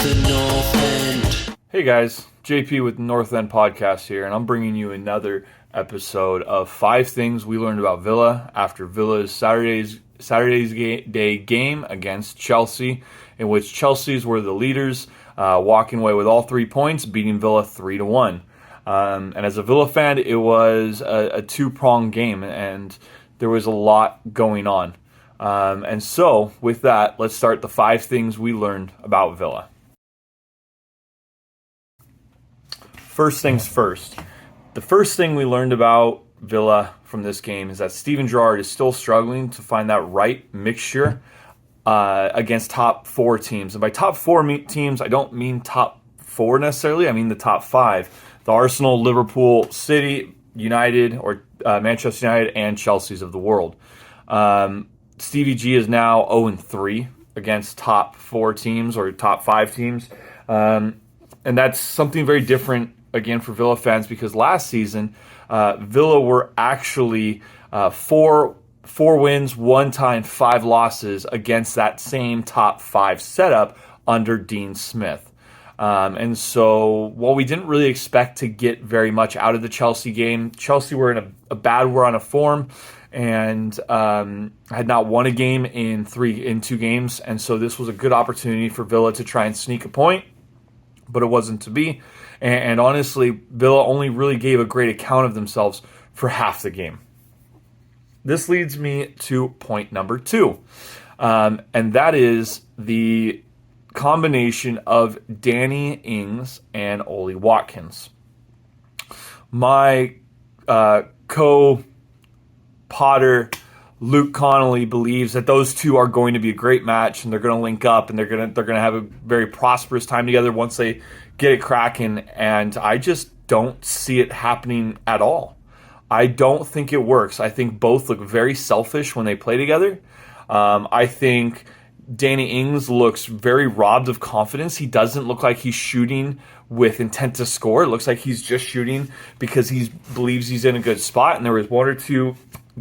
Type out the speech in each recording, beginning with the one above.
the North End. Hey guys, JP with North End Podcast here, and I'm bringing you another episode of 5 things we learned about Villa after Villa's Saturday's game against Chelsea, in which Chelsea's were the leaders, walking away with all 3 points, beating Villa 3-1. And as a Villa fan, it was a two-pronged game, and there was a lot going on. And so, with that, let's start the 5 things we learned about Villa. First things first. The first thing we learned about Villa from this game is that Steven Gerrard is still struggling to find that right mixture against top 4 teams. And by top 4 teams, I don't mean top 4 necessarily. I mean the top 5. The Arsenal, Liverpool, City, United, or Manchester United, and Chelsea's of the world. Stevie G is now 0-3 against top 4 teams or top 5 teams. And that's something very different, again, for Villa fans, because last season, Villa were actually 4 wins, 1 tie, 5 losses against that same top 5 setup under Dean Smith. And so while we didn't really expect to get very much out of the Chelsea game, Chelsea were in a bad run of form and had not won a game in 2 games. And so this was a good opportunity for Villa to try and sneak a point, but it wasn't to be. And honestly, Villa only really gave a great account of themselves for half the game. This leads me to point number 2, and that is the combination of Danny Ings and Ollie Watkins. My co-Potter Luke Connolly believes that those two are going to be a great match, and they're going to link up, and they're going to have a very prosperous time together once they get it cracking. And I just don't see it happening at all. I don't think it works. I think both look very selfish when they play together. I think Danny Ings looks very robbed of confidence. He doesn't look like he's shooting with intent to score. It looks like he's just shooting because he believes he's in a good spot. And there was 1 or 2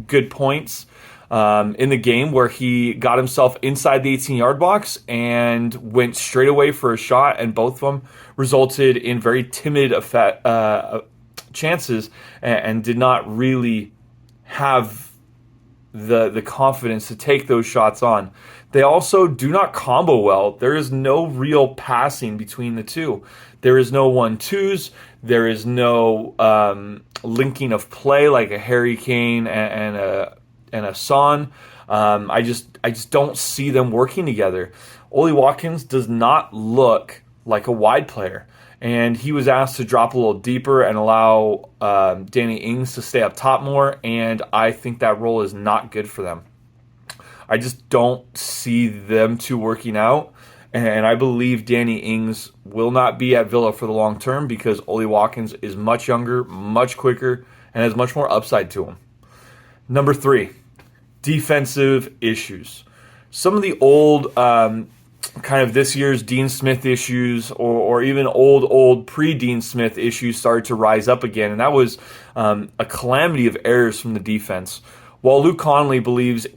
good points in the game where he got himself inside the 18-yard box and went straight away for a shot, and both of them resulted in very timid chances and did not really have the confidence to take those shots on. They also do not combo well. There is no real passing between the two. There is no 1-2s. There is no linking of play like a Harry Kane and a Son. I just don't see them working together. Ollie Watkins does not look like a wide player, and he was asked to drop a little deeper and allow Danny Ings to stay up top more, and I think that role is not good for them. I just don't see them two working out, and I believe Danny Ings will not be at Villa for the long term because Ollie Watkins is much younger, much quicker, and has much more upside to him. Number 3, defensive issues. Some of the old kind of this year's Dean Smith issues or even old pre-Dean Smith issues started to rise up again, and that was a calamity of errors from the defense. While Luke Connolly believes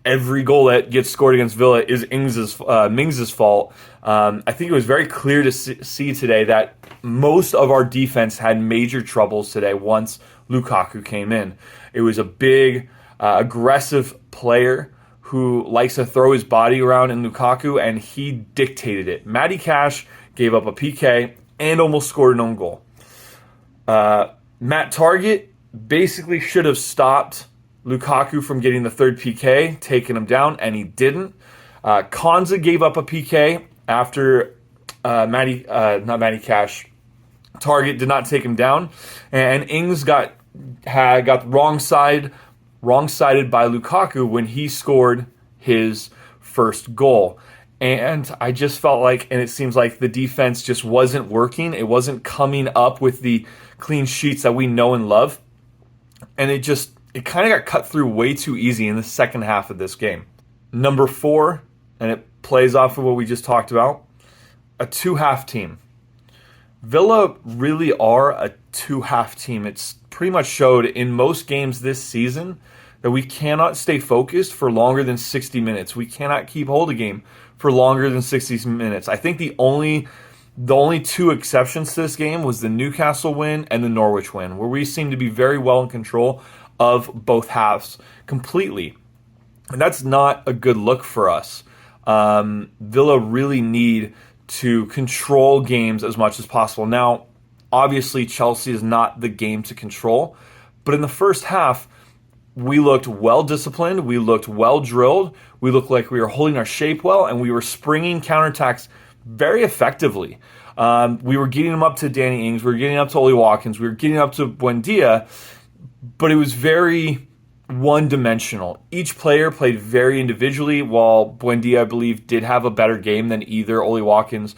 every goal that gets scored against Villa is Mings's fault, I think it was very clear to see today that most of our defense had major troubles today once Lukaku came in. It was a big, aggressive player who likes to throw his body around in Lukaku, and he dictated it. Matty Cash gave up a PK and almost scored an own goal. Matt Targett basically should have stopped Lukaku from getting the 3rd PK, taking him down, and he didn't. Konza gave up a PK after Targett did not take him down, and Ings got wrong-sided by Lukaku when he scored his first goal. And I just felt like, and it seems like the defense just wasn't working. It wasn't coming up with the clean sheets that we know and love. And it kind of got cut through way too easy in the second half of this game. Number 4, and it plays off of what we just talked about, a 2-half team. Villa really are a 2-half team. It's pretty much showed in most games this season that we cannot stay focused for longer than 60 minutes. We cannot keep hold of game for longer than 60 minutes. I think the only two exceptions to this game was the Newcastle win and the Norwich win, where we seemed to be very well in control of both halves completely. And that's not a good look for us. Villa really need to control games as much as possible. Now, obviously, Chelsea is not the game to control, but in the first half, we looked well disciplined, we looked well drilled, we looked like we were holding our shape well, and we were springing counterattacks very effectively. We were getting them up to Danny Ings, we were getting up to Oli Watkins, we were getting up to Buendia, but it was very one-dimensional. Each player played very individually, while Buendia, I believe, did have a better game than either Oli Watkins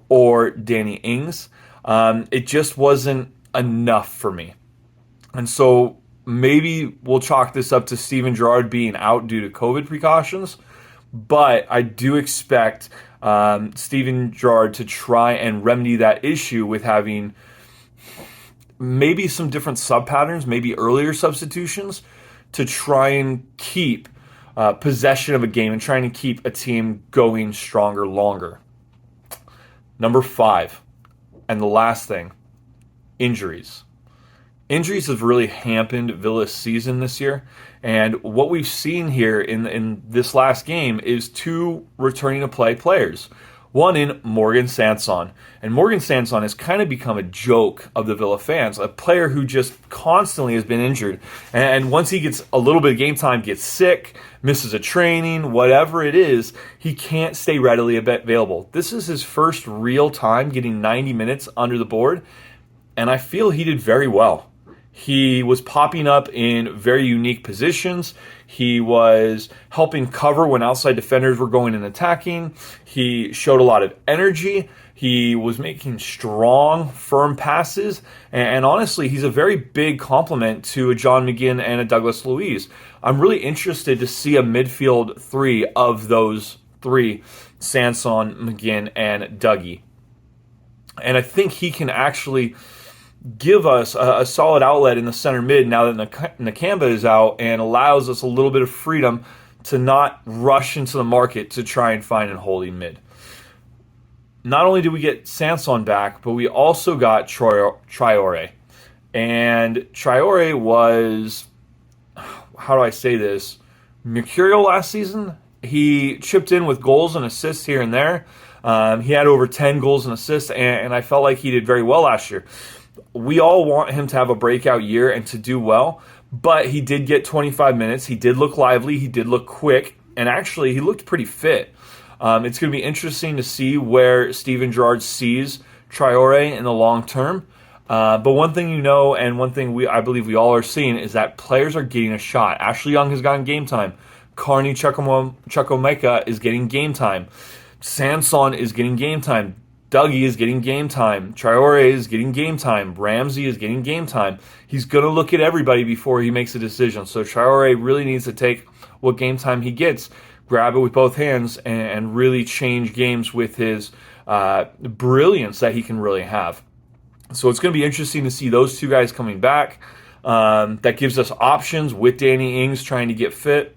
or Danny Ings. It just wasn't enough for me. And so maybe we'll chalk this up to Steven Gerrard being out due to COVID precautions, but I do expect Steven Gerrard to try and remedy that issue with having maybe some different sub-patterns, maybe earlier substitutions, to try and keep possession of a game and trying to keep a team going stronger longer. Number 5, and the last thing, injuries. Injuries have really hampered Villa's season this year, and what we've seen here in this last game is 2 returning to play players. One in Morgan Sanson. And Morgan Sanson has kind of become a joke of the Villa fans, a player who just constantly has been injured. And once he gets a little bit of game time, gets sick, misses a training, whatever it is, he can't stay readily available. This is his first real time getting 90 minutes under the board, and I feel he did very well. He was popping up in very unique positions. He was helping cover when outside defenders were going and attacking. He showed a lot of energy. He was making strong, firm passes. And honestly, he's a very big compliment to a John McGinn and a Douglas Luiz. I'm really interested to see a midfield 3 of those 3, Sanson, McGinn, and Dougie. And I think he can actually give us a solid outlet in the center mid now that Nakamba is out, and allows us a little bit of freedom to not rush into the market to try and find a holding mid. Not only did we get Sanson back, but we also got Traore. And Traore was, how do I say this, mercurial last season. He chipped in with goals and assists here and there. He had over 10 goals and assists, and I felt like he did very well last year. We all want him to have a breakout year and to do well, but he did get 25 minutes. He did look lively. He did look quick, and actually he looked pretty fit. It's going to be interesting to see where Steven Gerrard sees Traore in the long term. But one thing you know, and one thing I believe we all are seeing, is that players are getting a shot. Ashley Young has gotten game time. Carney Chukwuemeka is getting game time. Sanson is getting game time. Dougie is getting game time. Traore is getting game time. Ramsey is getting game time. He's going to look at everybody before he makes a decision. So Traore really needs to take what game time he gets, grab it with both hands, and really change games with his brilliance that he can really have. So it's going to be interesting to see those 2 guys coming back. That gives us options with Danny Ings trying to get fit.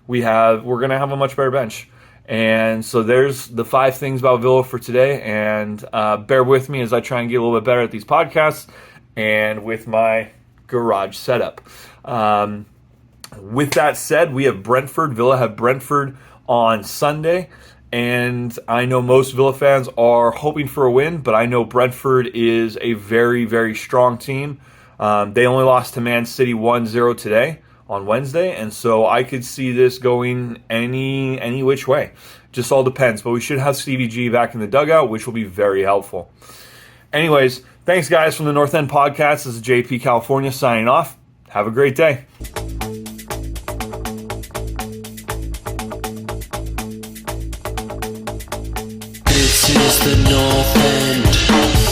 We're going to have a much better bench. And so there's the 5 things about Villa for today. And bear with me as I try and get a little bit better at these podcasts and with my garage setup. With that said, we have Brentford. Villa have Brentford on Sunday. And I know most Villa fans are hoping for a win, but I know Brentford is a very, very strong team. They only lost to Man City 1-0 today on Wednesday, and so I could see this going any which way. Just all depends, but we should have Stevie G back in the dugout, which will be very helpful. Anyways, thanks guys from the North End Podcast. This is JP California signing off. Have a great day. This is the North End.